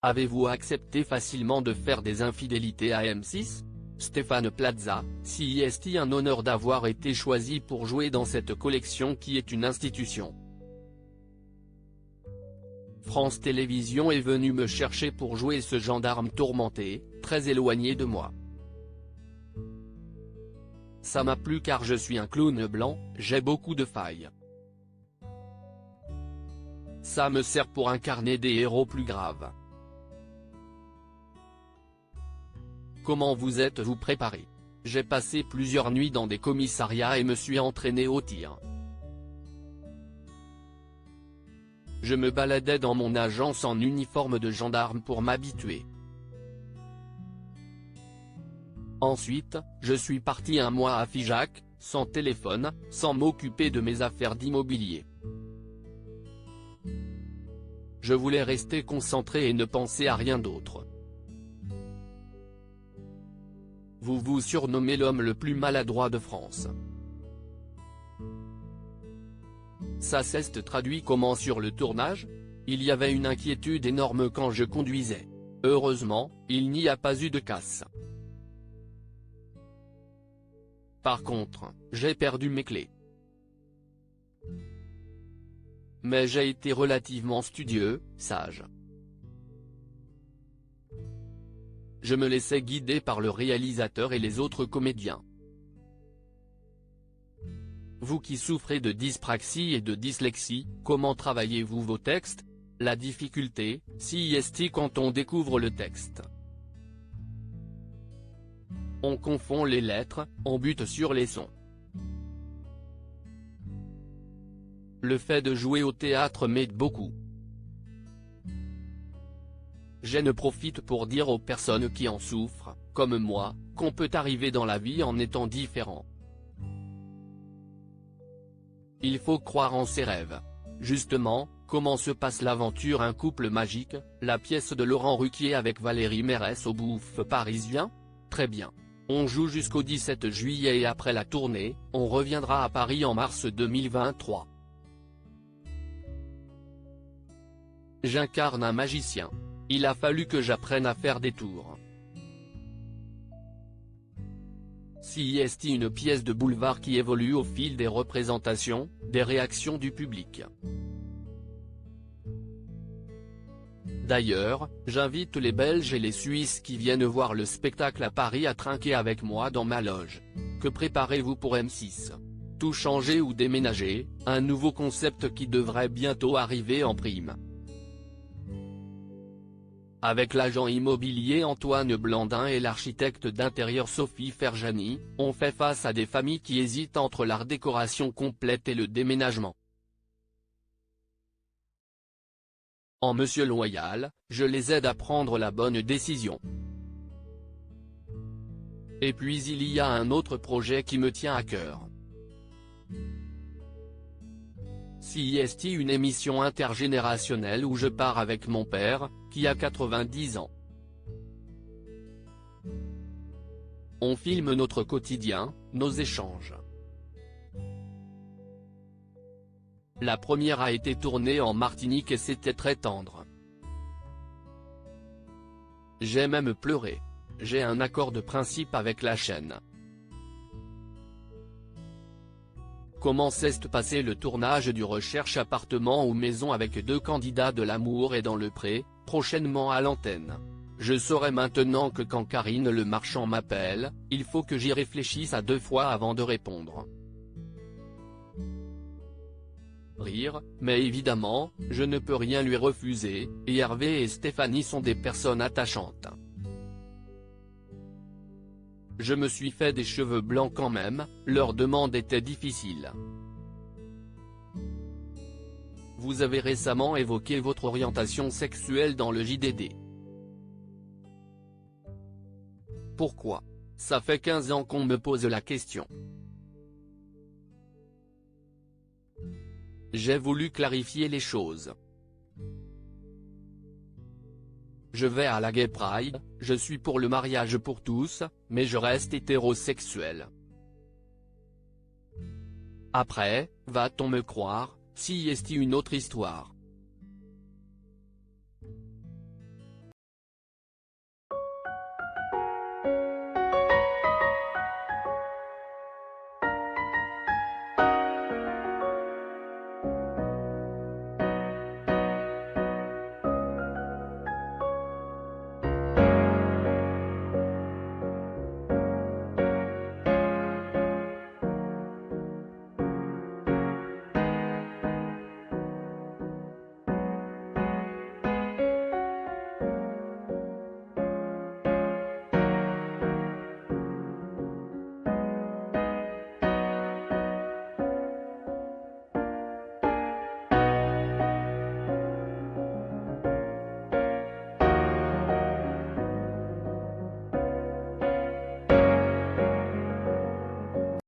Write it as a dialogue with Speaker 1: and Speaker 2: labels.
Speaker 1: Avez-vous accepté facilement de faire des infidélités à M6 ? Stéphane Plaza, si est-il un honneur d'avoir été choisi pour jouer dans cette collection qui est une institution. France Télévisions est venu me chercher pour jouer ce gendarme tourmenté, très éloigné de moi. Ça m'a plu car je suis un clown blanc, j'ai beaucoup de failles. Ça me sert pour incarner des héros plus graves. Comment vous êtes-vous préparé ? J'ai passé plusieurs nuits dans des commissariats et me suis entraîné au tir. Je me baladais dans mon agence en uniforme de gendarme pour m'habituer. Ensuite, je suis parti un mois à Figeac, sans téléphone, sans m'occuper de mes affaires d'immobilier. Je voulais rester concentré et ne penser à rien d'autre. Vous vous surnommez l'homme le plus maladroit de France. Ça s'est traduit comment sur le tournage ? Il y avait une inquiétude énorme quand je conduisais. Heureusement, il n'y a pas eu de casse. Par contre, j'ai perdu mes clés. Mais j'ai été relativement studieux, sage. Je me laissais guider par le réalisateur et les autres comédiens. Vous qui souffrez de dyspraxie et de dyslexie, comment travaillez-vous vos textes ? La difficulté, si est quand on découvre le texte. On confond les lettres, on bute sur les sons. Le fait de jouer au théâtre m'aide beaucoup. Je ne profite pour dire aux personnes qui en souffrent, comme moi, qu'on peut arriver dans la vie en étant différent. Il faut croire en ses rêves. Justement, comment se passe l'aventure Un couple magique, la pièce de Laurent Ruquier avec Valérie Mérès au Bouffe parisien ? Très bien. On joue jusqu'au 17 juillet et après la tournée, on reviendra à Paris en mars 2023. J'incarne un magicien. Il a fallu que j'apprenne à faire des tours. Si est une pièce de boulevard qui évolue au fil des représentations, des réactions du public. D'ailleurs, j'invite les Belges et les Suisses qui viennent voir le spectacle à Paris à trinquer avec moi dans ma loge. Que préparez-vous pour M6 ? Tout changer ou déménager, un nouveau concept qui devrait bientôt arriver en prime. Avec l'agent immobilier Antoine Blandin et l'architecte d'intérieur Sophie Ferjani, on fait face à des familles qui hésitent entre la décoration complète et le déménagement. En Monsieur Loyal, je les aide à prendre la bonne décision. Et puis il y a un autre projet qui me tient à cœur. Si est une émission intergénérationnelle où je pars avec mon père, qui a 90 ans. On filme notre quotidien, nos échanges. La première a été tournée en Martinique et c'était très tendre. J'ai même pleuré. J'ai un accord de principe avec la chaîne. Comment s'est passé le tournage du Recherche appartement ou maison avec 2 candidats de l'amour et dans le pré, prochainement à l'antenne. Je saurai maintenant que quand Karine Le Marchand m'appelle, il faut que j'y réfléchisse à 2 fois avant de répondre. Rire, mais évidemment, je ne peux rien lui refuser, et Hervé et Stéphanie sont des personnes attachantes. Je me suis fait des cheveux blancs quand même, leur demande était difficile. Vous avez récemment évoqué votre orientation sexuelle dans le JDD. Pourquoi ? Ça fait 15 ans qu'on me pose la question. J'ai voulu clarifier les choses. Je vais à la Gay Pride, je suis pour le mariage pour tous, mais je reste hétérosexuel. Après, va-t-on me croire, si est une autre histoire.